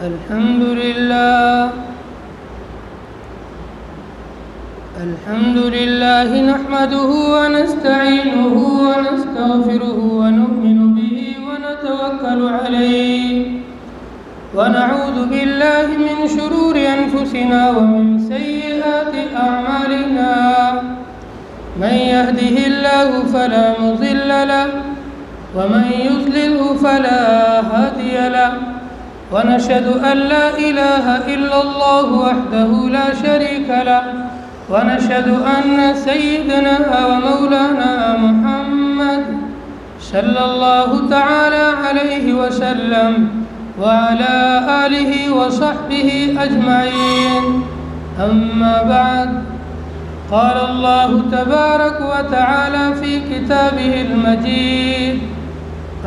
الحمد لله نحمده ونستعينه ونستغفره ونؤمن به ونتوكل عليه ونعوذ بالله من شرور أنفسنا ومن سيئات أعمالنا من يهده الله فلا مضل له ومن يضلله فلا هادي له ونشهد أن لا إله إلا الله وحده لا شريك له ونشهد أن سيدنا ومولانا محمد صلى الله تعالى عليه وسلم وعلى آله وصحبه أجمعين أما بعد قال الله تبارك وتعالى في كتابه المجيد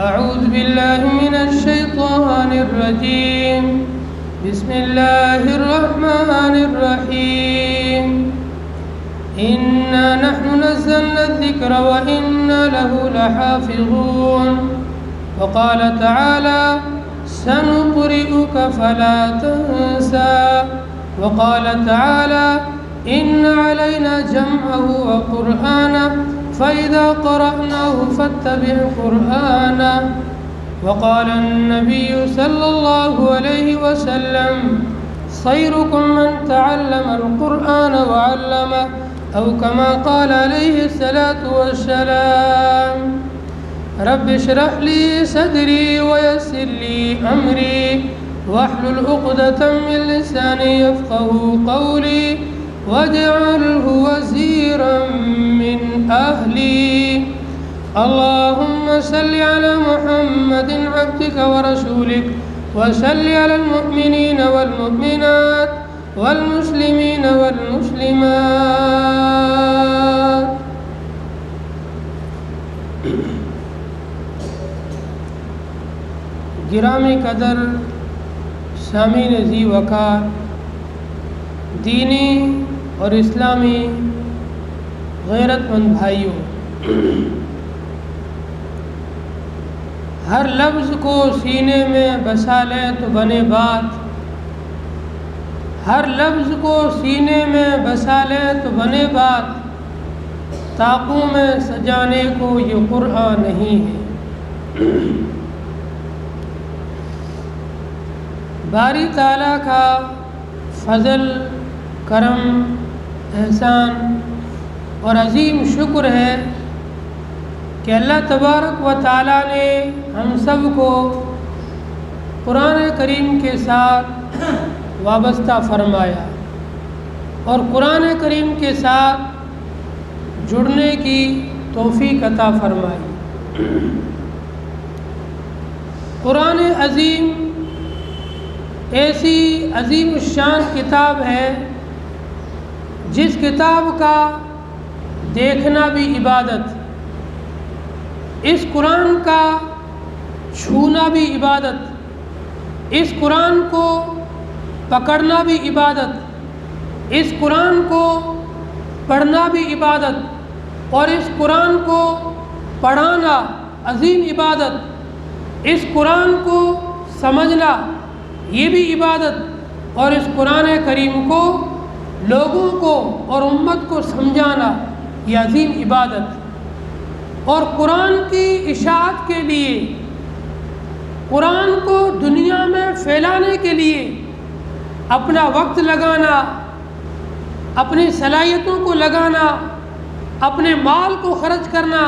أعوذ بالله من الشيطان الرجيم بسم الله الرحمن الرحيم إنا نحن نزلنا الذكر وإنا له لحافظون وقال تعالى سنقرئك فلا تنسى وقال تعالى إن علينا جمعه وقرآنه فإذا قرأناه فاتبع قرآنه وقال النبي صلى الله عليه وسلم خيركم من تعلم القرآن وعلمه أو كما قال عليه الصلاة والسلام رب اشرح لي صدري ويسر لي أمري واحلل عقدة من لساني يفقهوا قولي واجعله وزيرا من أهلي اللهم صل على محمد عبدك ورسولك وصل على المؤمنين والمؤمنات والمسلمين والمسلمات گرامی قدر سامعین ذی وقار دینی اور اسلامی غیرت مند بھائیوں، ہر لفظ کو سینے میں بسا لیں تو بنے بات، ہر لفظ کو سینے میں بسا لیں تو بنے بات، طاقوں میں سجانے کو یہ قرآن نہیں ہے۔ باری تعالیٰ کا فضل، کرم، احسان اور عظیم شکر ہے کہ اللہ تبارک و تعالیٰ نے ہم سب کو قرآن کریم کے ساتھ وابستہ فرمایا اور قرآن کریم کے ساتھ جڑنے کی توفیق عطا فرمائی۔ قرآن عظیم ایسی عظیم الشان کتاب ہے جس کتاب کا دیکھنا بھی عبادت، اس قرآن کا چھونا بھی عبادت، اس قرآن کو پکڑنا بھی عبادت، اس قرآن کو پڑھنا بھی عبادت، اور اس قرآن کو پڑھانا عظیم عبادت، اس قرآن کو سمجھنا یہ بھی عبادت، اور اس قرآن کریم کو لوگوں کو اور امت کو سمجھانا یہ عظیم عبادت۔ اور قرآن کی اشاعت کے لیے، قرآن کو دنیا میں پھیلانے کے لیے اپنا وقت لگانا، اپنی صلاحیتوں کو لگانا، اپنے مال کو خرچ کرنا،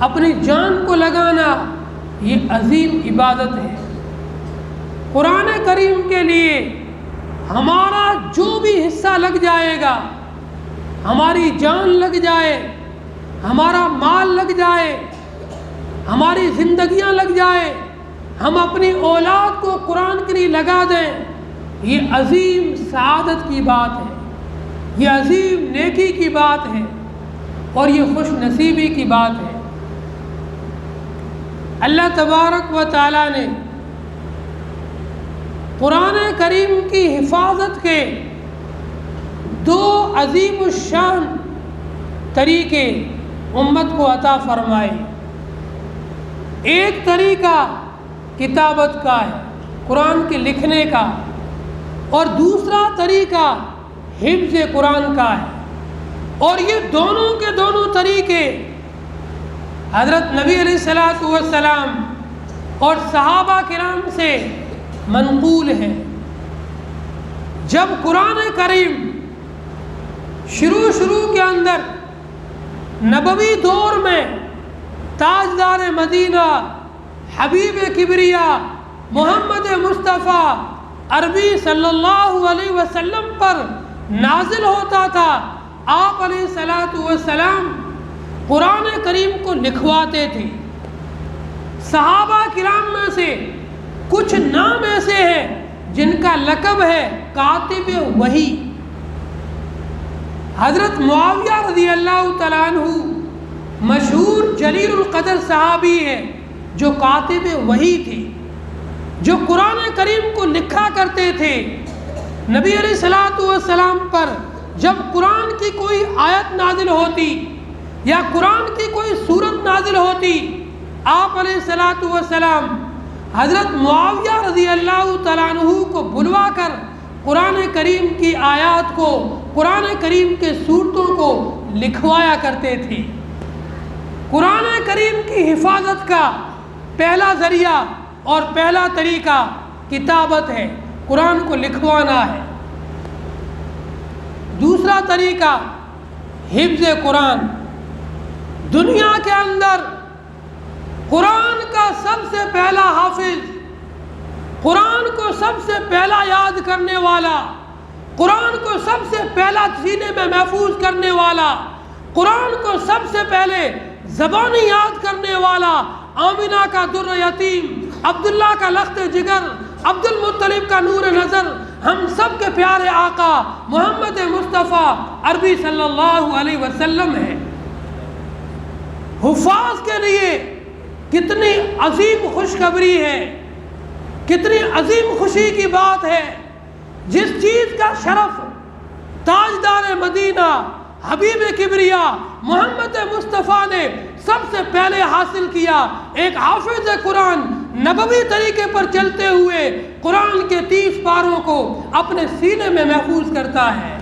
اپنی جان کو لگانا، یہ عظیم عبادت ہے۔ قرآن کریم کے لیے ہمارا جو بھی حصہ لگ جائے گا، ہماری جان لگ جائے، ہمارا مال لگ جائے، ہماری زندگیاں لگ جائے، ہم اپنی اولاد کو قرآن کے لیے لگا دیں، یہ عظیم سعادت کی بات ہے، یہ عظیم نیکی کی بات ہے، اور یہ خوش نصیبی کی بات ہے۔ اللہ تبارک و تعالیٰ نے قرآن کریم کی حفاظت کے دو عظیم الشان طریقے امت کو عطا فرمائے۔ ایک طریقہ کتابت کا ہے، قرآن کے لکھنے کا، اور دوسرا طریقہ حفظ قرآن کا ہے۔ اور یہ دونوں کے دونوں طریقے حضرت نبی علیہ الصلوۃ والسلام اور صحابہ کرام سے منقول ہے۔ جب قرآن کریم شروع کے اندر نبوی دور میں تاجدار مدینہ حبیب کبریا محمد مصطفیٰ عربی صلی اللہ علیہ وسلم پر نازل ہوتا تھا، آپ علیہ الصلوۃ والسلام قرآن کریم کو لکھواتے تھے۔ صحابہ کرام میں سے کچھ نام ایسے ہیں جن کا لقب ہے کاتب وحی۔ حضرت معاویہ رضی اللہ تعالیٰ عنہ مشہور جلیل القدر صحابی ہے جو کاتب وحی تھے، جو قرآن کریم کو لکھا کرتے تھے۔ نبی علیہ الصلوۃ والسلام پر جب قرآن کی کوئی آیت نازل ہوتی یا قرآن کی کوئی سورت نازل ہوتی، آپ علیہ الصلوۃ والسلام حضرت معاویہ رضی اللہ تعالیٰ عنہ کو بلوا کر قرآن کریم کی آیات کو، قرآن کریم کے سورتوں کو لکھوایا کرتے تھے۔ قرآن کریم کی حفاظت کا پہلا ذریعہ اور پہلا طریقہ کتابت ہے، قرآن کو لکھوانا ہے۔ دوسرا طریقہ حفظ قرآن۔ دنیا کے اندر قرآن کا سب سے پہلا حافظ، قرآن کو سب سے پہلا یاد کرنے والا، قرآن کو سب سے پہلا سینے میں محفوظ کرنے والا، قرآن کو سب سے پہلے زبانی یاد کرنے والا، آمینہ کا در یتیم، عبداللہ کا لخت جگر، عبد المطلب کا نور نظر، ہم سب کے پیارے آقا محمد مصطفیٰ عربی صلی اللہ علیہ وسلم ہے۔ حفاظ کے لیے کتنی عظیم خوشخبری ہے، کتنی عظیم خوشی کی بات ہے، جس چیز کا شرف تاجدار مدینہ حبیب کبریا محمد مصطفیٰ نے سب سے پہلے حاصل کیا، ایک حافظ قرآن نبوی طریقے پر چلتے ہوئے قرآن کے 30 پاروں کو اپنے سینے میں محفوظ کرتا ہے۔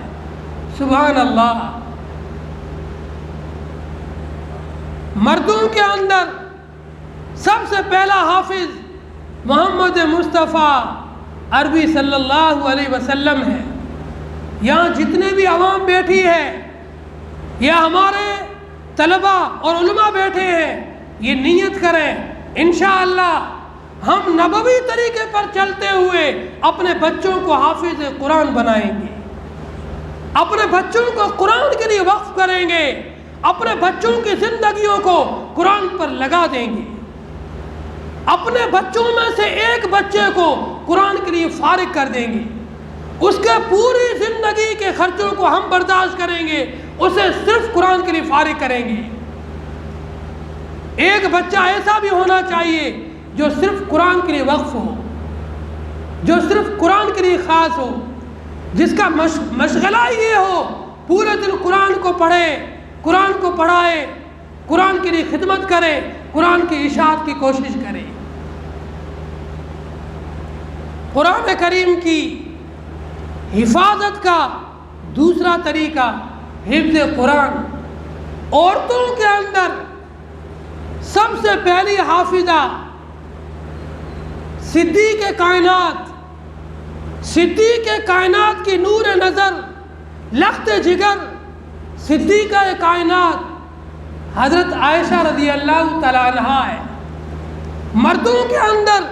سبحان اللہ۔ مردوں کے اندر سب سے پہلا حافظ محمد مصطفیٰ عربی صلی اللہ علیہ وسلم ہے۔ یہاں جتنے بھی عوام بیٹھی ہے یا ہمارے طلباء اور علماء بیٹھے ہیں، یہ نیت کریں انشاءاللہ ہم نبوی طریقے پر چلتے ہوئے اپنے بچوں کو حافظ قرآن بنائیں گے، اپنے بچوں کو قرآن کے لیے وقف کریں گے، اپنے بچوں کی زندگیوں کو قرآن پر لگا دیں گے، اپنے بچوں میں سے ایک بچے کو قرآن کے لیے فارغ کر دیں گے، اس کے پوری زندگی کے خرچوں کو ہم برداشت کریں گے، اسے صرف قرآن کے لیے فارغ کریں گے۔ ایک بچہ ایسا بھی ہونا چاہیے جو صرف قرآن کے لیے وقف ہو، جو صرف قرآن کے لیے خاص ہو، جس کا مشغلہ یہ ہو پورے دن قرآن کو پڑھے، قرآن کو پڑھائے، قرآن کے لیے خدمت کرے، قرآن کی اشاعت کی کوشش کرے۔ قرآن کریم کی حفاظت کا دوسرا طریقہ حفظ قرآن۔ عورتوں کے اندر سب سے پہلی حافظہ صدیق کائنات، صدیق کائنات کی نور نظر، لخت جگر، صدیقہ کائنات حضرت عائشہ رضی اللہ تعالیٰ عنہا ہے۔ مردوں کے اندر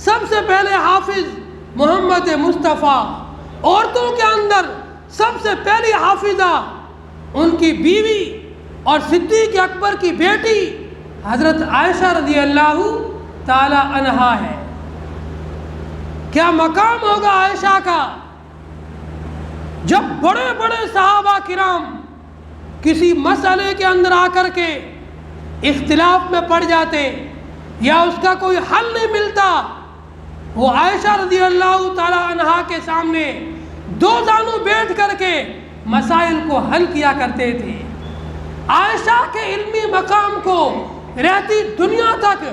سب سے پہلے حافظ محمد مصطفیٰ، عورتوں کے اندر سب سے پہلی حافظہ ان کی بیوی اور صدیق اکبر کی بیٹی حضرت عائشہ رضی اللہ تعالی عنہا ہے۔ کیا مقام ہوگا عائشہ کا جب بڑے بڑے صحابہ کرام کسی مسئلے کے اندر آ کر کے اختلاف میں پڑ جاتے یا اس کا کوئی حل نہیں ملتا، وہ عائشہ رضی اللہ تعالی عنہا کے سامنے دو زانوں بیٹھ کر کے مسائل کو حل کیا کرتے تھے۔ عائشہ کے علمی مقام کو رہتی دنیا تک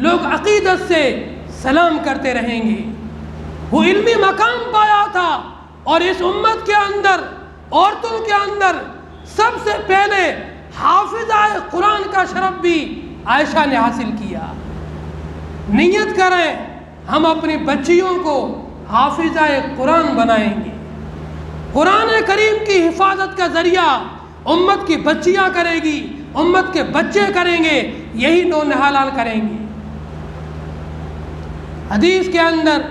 لوگ عقیدت سے سلام کرتے رہیں گے۔ وہ علمی مقام پایا تھا، اور اس امت کے اندر، عورتوں کے اندر سب سے پہلے حافظہ قرآن کا شرف بھی عائشہ نے حاصل کیا۔ نیت کریں ہم اپنی بچیوں کو حافظہ قرآن بنائیں گے۔ قرآن کریم کی حفاظت کا ذریعہ امت کی بچیاں کرے گی، امت کے بچے کریں گے، یہی نونہالان کریں گے۔ حدیث کے اندر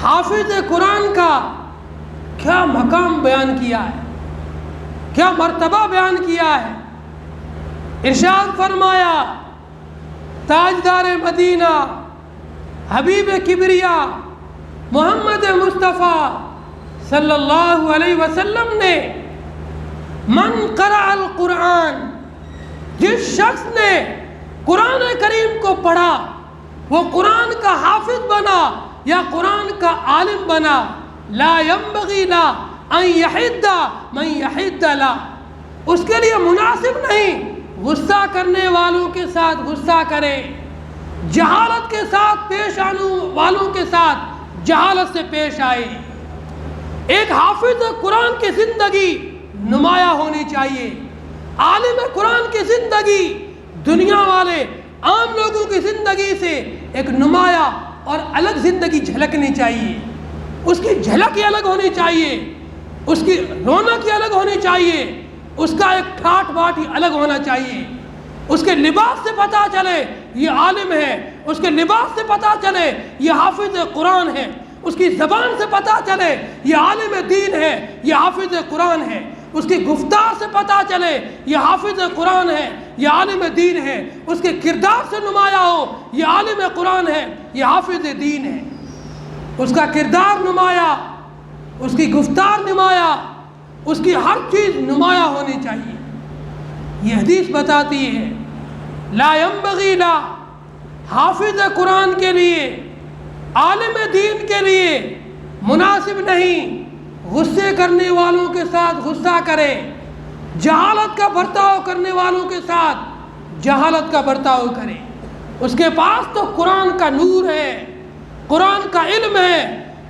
حافظ قرآن کا کیا مقام بیان کیا ہے، کیا مرتبہ بیان کیا ہے۔ ارشاد فرمایا، تاجدار مدینہ حبیب کبریا محمد مصطفیٰ صلی اللہ علیہ وسلم نے من قرأ القرآن، جس شخص نے قرآن کریم کو پڑھا وہ قرآن کا حافظ بنا یا قرآن کا عالم بنا، لا ينبغي لا ان يحد من يحد لا، اس کے لیے مناسب نہیں غصہ کرنے والوں کے ساتھ غصہ کرے، جہالت کے ساتھ پیش آنے والوں کے ساتھ جہالت سے پیش آئے۔ ایک حافظ قرآن کی زندگی نمایاں ہونی چاہیے، عالم قرآن کی زندگی دنیا والے عام لوگوں کی زندگی سے ایک نمایاں اور الگ زندگی جھلکنی چاہیے، اس کی جھلک ہی الگ ہونی چاہیے، اس کی رونق ہی الگ ہونی چاہیے، اس کا ایک ٹھاٹ باٹ ہی الگ ہونا چاہیے۔ اس کے لباس سے پتہ چلے یہ عالم ہے، اس کے لباس سے پتہ چلے یہ حافظ قرآن ہے، اس کی زبان سے پتہ چلے یہ عالم دین ہے، یہ حافظ قرآن ہے، اس کی گفتار سے پتہ چلے یہ حافظ قرآن ہے، یہ عالم دین ہے، اس کے کردار سے نمایاں ہو یہ عالم قرآن ہے، یہ حافظ دین ہے۔ اس کا کردار نمایاں، اس کی گفتار نمایاں، اس کی ہر چیز نمایاں ہونی چاہیے۔ یہ حدیث بتاتی ہے لا ينبغي لا، حافظ قرآن کے لیے، عالم دین کے لیے مناسب نہیں غصے کرنے والوں کے ساتھ غصہ کرے، جہالت کا برتاؤ کرنے والوں کے ساتھ جہالت کا برتاؤ کرے۔ اس کے پاس تو قرآن کا نور ہے، قرآن کا علم ہے،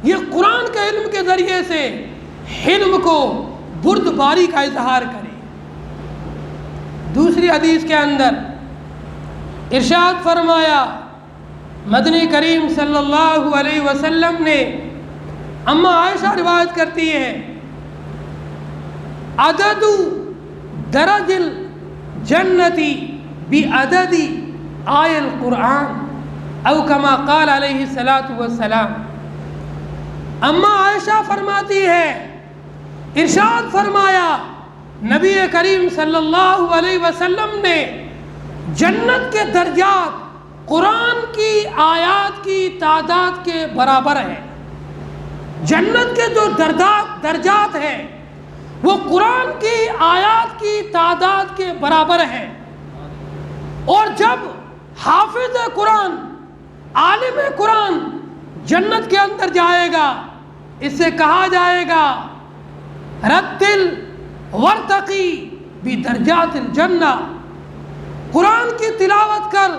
یہ قرآن کے علم کے ذریعے سے حلم کو بردباری کا اظہار کرے۔ دوسری حدیث کے اندر ارشاد فرمایا، مدنی کریم صلی اللہ علیہ وسلم نے، اما عائشہ روایت کرتی ہے، عدد درج الجنتی بعدد آی القرآن او کما قال علیہ الصلاۃ والسلام۔ اما عائشہ فرماتی ہے، ارشاد فرمایا نبی کریم صلی اللہ علیہ وسلم نے جنت کے درجات قرآن کی آیات کی تعداد کے برابر ہیں۔ جنت کے جو درجات ہیں وہ قرآن کی آیات کی تعداد کے برابر ہیں، اور جب حافظ قرآن، عالم قرآن جنت کے اندر جائے گا، اس سے کہا جائے گا رتل ورتقی بدرجات الجنہ، قرآن کی تلاوت کر،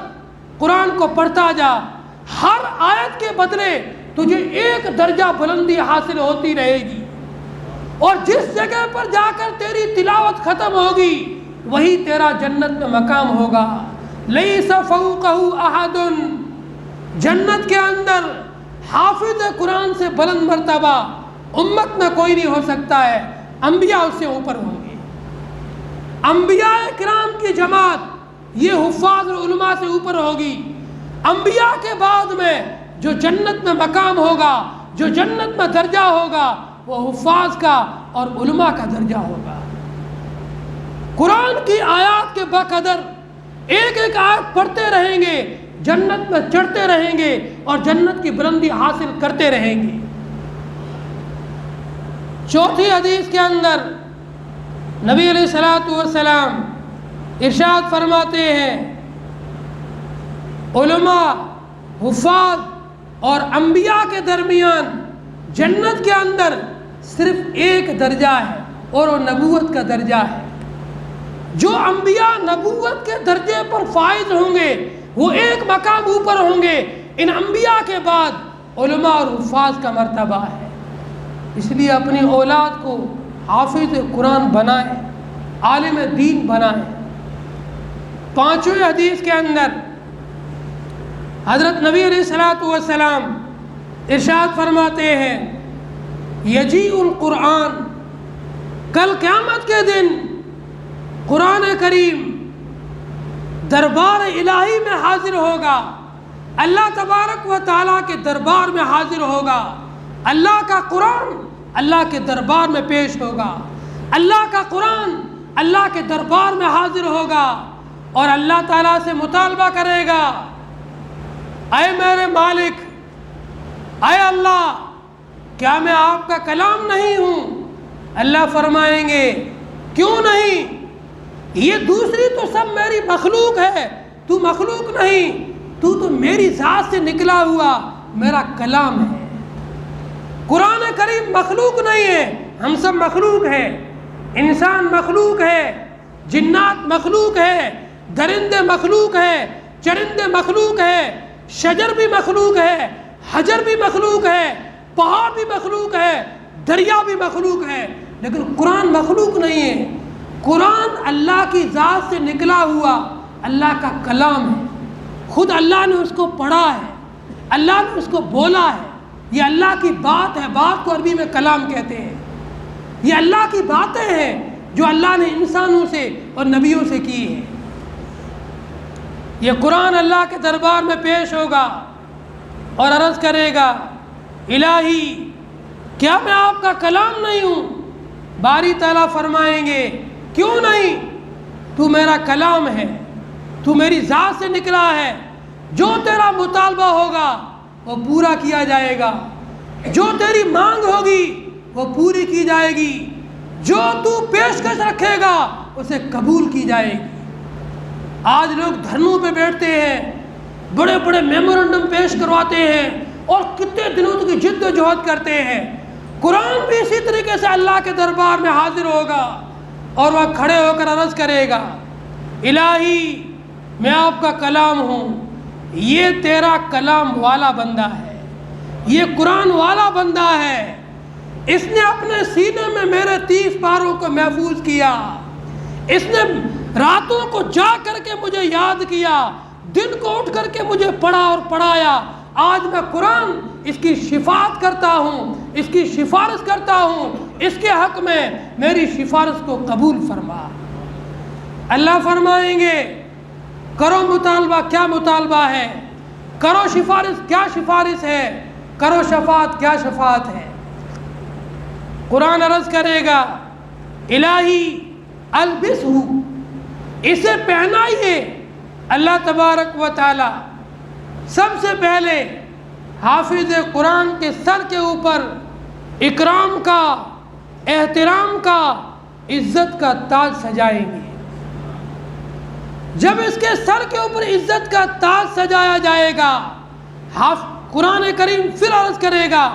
قرآن کو پڑھتا جا، ہر آیت کے بدلے تجھے ایک درجہ بلندی حاصل ہوتی رہے گی، اور جس جگہ پر جا کر تیری تلاوت ختم ہوگی وہی تیرا جنت میں مقام ہوگا۔ لیس فوقہ احد، جنت کے اندر حافظ قرآن سے بلند مرتبہ امت میں کوئی نہیں ہو سکتا ہے، انبیاء اس سے اوپر ہوں گے۔ انبیاء کرام کی جماعت یہ حفاظ اور علماء سے اوپر ہوگی۔ انبیاء کے بعد میں جو جنت میں مقام ہوگا، جو جنت میں درجہ ہوگا، وہ حفاظ کا اور علماء کا درجہ ہوگا۔ قرآن کی آیات کے بقدر ایک ایک آیت پڑھتے رہیں گے، جنت میں چڑھتے رہیں گے اور جنت کی بلندی حاصل کرتے رہیں گے۔ چوتھی حدیث کے اندر نبی علیہ الصلوۃ والسلام ارشاد فرماتے ہیں، علماء، حفاظ اور انبیاء کے درمیان جنت کے اندر صرف ایک درجہ ہے، اور وہ نبوت کا درجہ ہے۔ جو انبیاء نبوت کے درجے پر فائز ہوں گے وہ ایک مقام اوپر ہوں گے۔ ان انبیاء کے بعد علماء اور حفاظ کا مرتبہ ہے۔ اس لیے اپنی اولاد کو حافظ قرآن بنائیں، عالم دین بنائیں۔ پانچویں حدیث کے اندر حضرت نبی علیہ الصلوۃ والسلام ارشاد فرماتے ہیں، یجیء القرآن، کل قیامت کے دن قرآن کریم دربار الہی میں حاضر ہوگا، اللہ تبارک و تعالیٰ کے دربار میں حاضر ہوگا، اللہ کا قرآن اللہ کے دربار میں پیش ہوگا، اللہ کا قرآن اللہ کے دربار میں حاضر ہوگا اور اللہ تعالیٰ سے مطالبہ کرے گا، اے میرے مالک، اے اللہ، کیا میں آپ کا کلام نہیں ہوں؟ اللہ فرمائیں گے کیوں نہیں، یہ دوسری تو سب میری مخلوق ہے، تو مخلوق نہیں، تو میری ذات سے نکلا ہوا میرا کلام ہے۔ قرآن کریم مخلوق نہیں ہے، ہم سب مخلوق ہیں، انسان مخلوق ہے، جنات مخلوق ہے، درندے مخلوق ہے، چرندے مخلوق ہے، شجر بھی مخلوق ہے، حجر بھی مخلوق ہے، پہاڑ بھی مخلوق ہے، دریا بھی مخلوق ہے، لیکن قرآن مخلوق نہیں ہے۔ قرآن اللہ کی ذات سے نکلا ہوا اللہ کا کلام ہے، خود اللہ نے اس کو پڑھا ہے، اللہ نے اس کو بولا ہے، یہ اللہ کی بات ہے، بات کو عربی میں کلام کہتے ہیں۔ یہ اللہ کی باتیں ہیں جو اللہ نے انسانوں سے اور نبیوں سے کی ہیں۔ یہ قرآن اللہ کے دربار میں پیش ہوگا اور عرض کرے گا، الہی، کیا میں آپ کا کلام نہیں ہوں؟ باری تعالیٰ فرمائیں گے کیوں نہیں، تو میرا کلام ہے، تو میری ذات سے نکلا ہے، جو تیرا مطالبہ ہوگا وہ پورا کیا جائے گا، جو تیری مانگ ہوگی وہ پوری کی جائے گی، جو تو پیشکش رکھے گا اسے قبول کی جائے گی۔ آج لوگ دھرنوں پہ بیٹھتے ہیں، بڑے بڑے میمورنڈم پیش کرواتے ہیں اور کتنے دنوں کی جد و جہد کرتے ہیں۔ قرآن بھی اسی طریقے سے اللہ کے دربار میں حاضر ہوگا اور وہ کھڑے ہو کر عرض کرے گا، الہی، میں آپ کا کلام ہوں، یہ تیرا کلام والا بندہ ہے، یہ قرآن والا بندہ ہے، اس نے اپنے سینے میں میرے 30 پاروں کو محفوظ کیا، اس نے راتوں کو جا کر کے مجھے یاد کیا، دن کو اٹھ کر کے مجھے پڑھا اور پڑھایا۔ آج میں قرآن اس کی شفاعت کرتا ہوں، اس کی سفارش کرتا ہوں، اس کے حق میں میری سفارش کو قبول فرما۔ اللہ فرمائیں گے کرو مطالبہ، کیا مطالبہ ہے، کرو سفارش، کیا سفارش ہے، کرو شفاعت، کیا شفاعت ہے۔ قرآن عرض کرے گا، الہی البسہ، اسے پہنائیے۔ اللہ تبارک و تعالی سب سے پہلے حافظ قرآن کے سر کے اوپر اکرام کا، احترام کا، عزت کا تاج سجائیں گے۔ جب اس کے سر کے اوپر عزت کا تاج سجایا جائے گا، قرآن کریم پھر عرض کرے گا،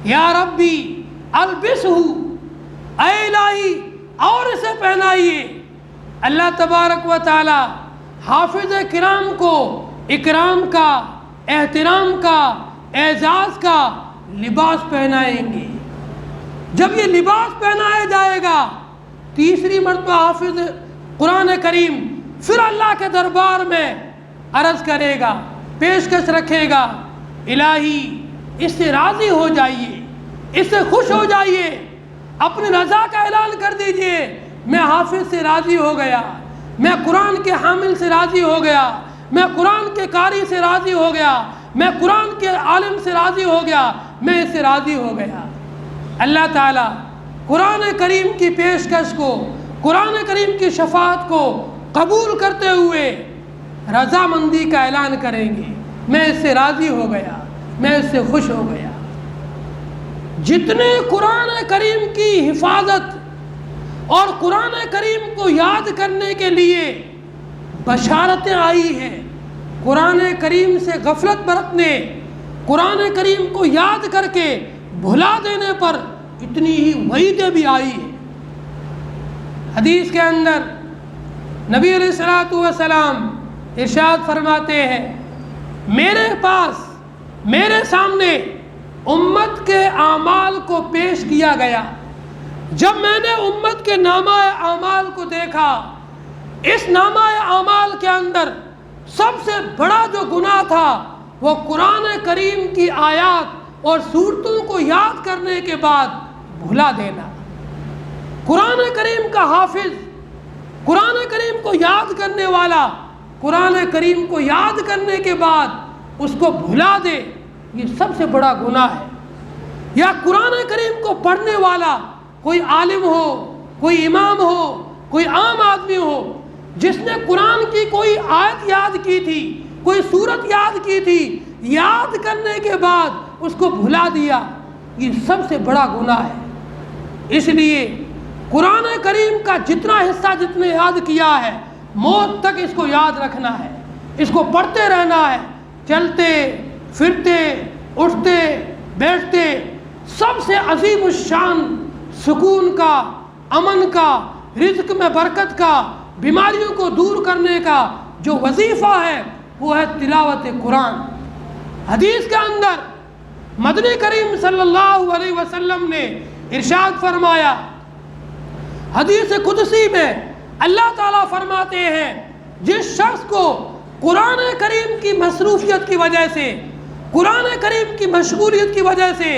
یا ربی البسہ، اے الہی اور اسے پہنائیے۔ اللہ تبارک و تعالی حافظ کرام کو اکرام کا، احترام کا، اعزاز کا لباس پہنائیں گے۔ جب یہ لباس پہنایا جائے گا، تیسری مرتبہ حافظ قرآن کریم پھر اللہ کے دربار میں عرض کرے گا، پیشکش رکھے گا، الہی اس سے راضی ہو جائیے، اس سے خوش ہو جائیے، اپنی رضا کا اعلان کر دیجئے، میں حافظ سے راضی ہو گیا، میں قرآن کے حامل سے راضی ہو گیا، میں قرآن کے قاری سے راضی ہو گیا، میں قرآن کے عالم سے راضی ہو گیا، میں اس سے راضی ہو گیا۔ اللہ تعالیٰ قرآن کریم کی پیشکش کو، قرآن کریم کی شفاعت کو قبول کرتے ہوئے رضامندی کا اعلان کریں گے، میں اس سے راضی ہو گیا، میں اس سے خوش ہو گیا۔ جتنے قرآن کریم کی حفاظت اور قرآن کریم کو یاد کرنے کے لیے بشارتیں آئی ہیں، قرآن کریم سے غفلت برتنے، قرآن کریم کو یاد کر کے بھلا دینے پر اتنی ہی وعیدیں بھی آئی ہیں۔ حدیث کے اندر نبی علیہ الصلوۃ والسلام ارشاد فرماتے ہیں، میرے پاس میرے سامنے امت کے اعمال کو پیش کیا گیا۔ جب میں نے امت کے نامہ اعمال کو دیکھا، اس نامہ اعمال کے اندر سب سے بڑا جو گناہ تھا وہ قرآن کریم کی آیات اور سورتوں کو یاد کرنے کے بعد بھلا دینا۔ قرآن کریم کا حافظ، قرآن کریم کو یاد کرنے والا، قرآن کریم کو یاد کرنے کے بعد اس کو بھلا دے، یہ سب سے بڑا گناہ ہے۔ یا قرآن کریم کو پڑھنے والا کوئی عالم ہو، کوئی امام ہو، کوئی عام آدمی ہو، جس نے قرآن کی کوئی آیت یاد کی تھی، کوئی سورت یاد کی تھی، یاد کرنے کے بعد اس کو بھلا دیا، یہ سب سے بڑا گناہ ہے۔ اس لیے قرآن کریم کا جتنا حصہ جتنے یاد کیا ہے، موت تک اس کو یاد رکھنا ہے، اس کو پڑھتے رہنا ہے، چلتے پھرتے اٹھتے بیٹھتے۔ سب سے عظیم الشان سکون کا، امن کا، رزق میں برکت کا، بیماریوں کو دور کرنے کا جو وظیفہ ہے وہ ہے تلاوت قرآن۔ حدیث کے اندر مدنی کریم صلی اللہ علیہ وسلم نے ارشاد فرمایا، حدیث قدسی میں اللہ تعالیٰ فرماتے ہیں، جس شخص کو قرآن کریم کی مصروفیت کی وجہ سے، قرآن کریم کی مشغولیت کی وجہ سے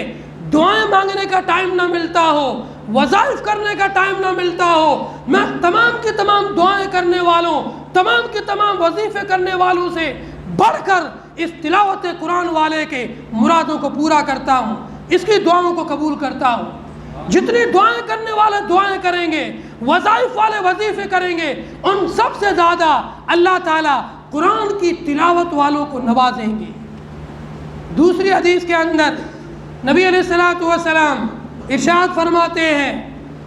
دعائیں مانگنے کا ٹائم نہ ملتا ہو، وظائف کرنے کا ٹائم نہ ملتا ہو، میں تمام کی تمام دعائیں کرنے والوں، تمام کے تمام وظیفے کرنے والوں سے بڑھ کر اس تلاوت قرآن والے کے مرادوں کو پورا کرتا ہوں، اس کی دعاؤں کو قبول کرتا ہوں۔ جتنی دعائیں کرنے والے دعائیں کریں گے، وظائف والے وظیفے کریں گے، ان سب سے زیادہ اللہ تعالیٰ قرآن کی تلاوت والوں کو نوازیں گے۔ دوسری حدیث کے اندر نبی علیہ الصلوۃ والسلام ارشاد فرماتے ہیں،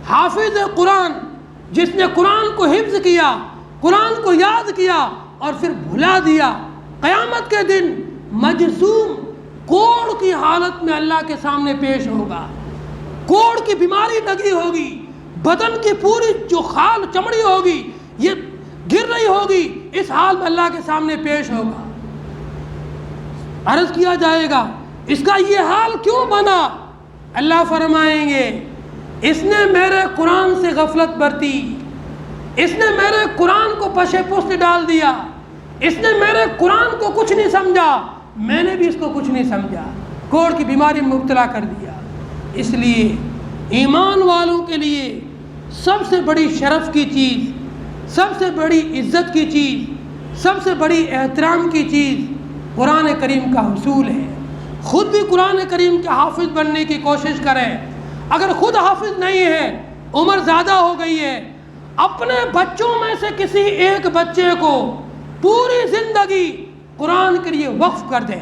حافظ قرآن، جس نے قرآن کو حفظ کیا، قرآن کو یاد کیا اور پھر بھلا دیا، قیامت کے دن مجذوم کوڑ کی حالت میں اللہ کے سامنے پیش ہوگا۔ کوڑ کی بیماری لگی ہوگی، بدن کی پوری جو خال چمڑی ہوگی یہ گر رہی ہوگی، اس حال میں اللہ کے سامنے پیش ہوگا۔ عرض کیا جائے گا، اس کا یہ حال کیوں بنا؟ اللہ فرمائیں گے، اس نے میرے قرآن سے غفلت برتی، اس نے میرے قرآن کو پشے پشت ڈال دیا، اس نے میرے قرآن کو کچھ نہیں سمجھا، میں نے بھی اس کو کچھ نہیں سمجھا، کوڑ کی بیماری میں مبتلا کر دیا۔ اس لیے ایمان والوں کے لیے سب سے بڑی شرف کی چیز، سب سے بڑی عزت کی چیز، سب سے بڑی احترام کی چیز قرآن کریم کا حصول ہے۔ خود بھی قرآن کریم کے حافظ بننے کی کوشش کریں۔ اگر خود حافظ نہیں ہے، عمر زیادہ ہو گئی ہے، اپنے بچوں میں سے کسی ایک بچے کو پوری زندگی قرآن کے لیے وقف کر دیں۔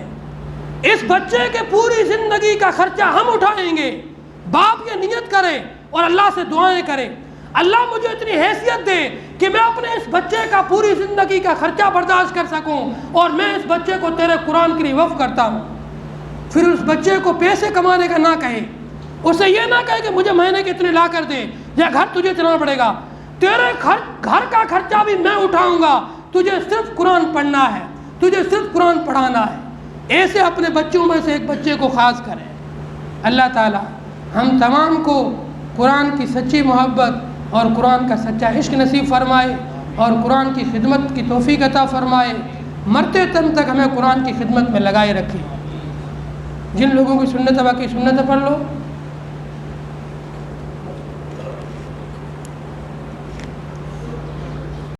اس بچے کے پوری زندگی کا خرچہ ہم اٹھائیں گے۔ باپ یہ نیت کرے اور اللہ سے دعائیں کرے، اللہ مجھے اتنی حیثیت دے کہ میں اپنے اس بچے کا پوری زندگی کا خرچہ برداشت کر سکوں، اور میں اس بچے کو تیرے قرآن کے لیے وقف کرتا ہوں۔ پھر اس بچے کو پیسے کمانے کا نہ کہے، اسے یہ نہ کہے کہ مجھے مہینے کے اتنے لا کر دے، یا گھر تجھے چلانا پڑے گا، تیرے گھر کا خرچہ بھی میں اٹھاؤں گا، تجھے صرف قرآن پڑھنا ہے، تجھے صرف قرآن پڑھانا ہے۔ ایسے اپنے بچوں میں سے ایک بچے کو خاص کریں۔ اللہ تعالی ہم تمام کو قرآن کی سچی محبت اور قرآن کا سچا عشق نصیب فرمائے، اور قرآن کی خدمت کی توفیق عطا فرمائے، مرتے دم تک ہمیں قرآن کی خدمت میں لگائے رکھے۔ جن لوگوں کی سنت باقی سنت پڑھ لو،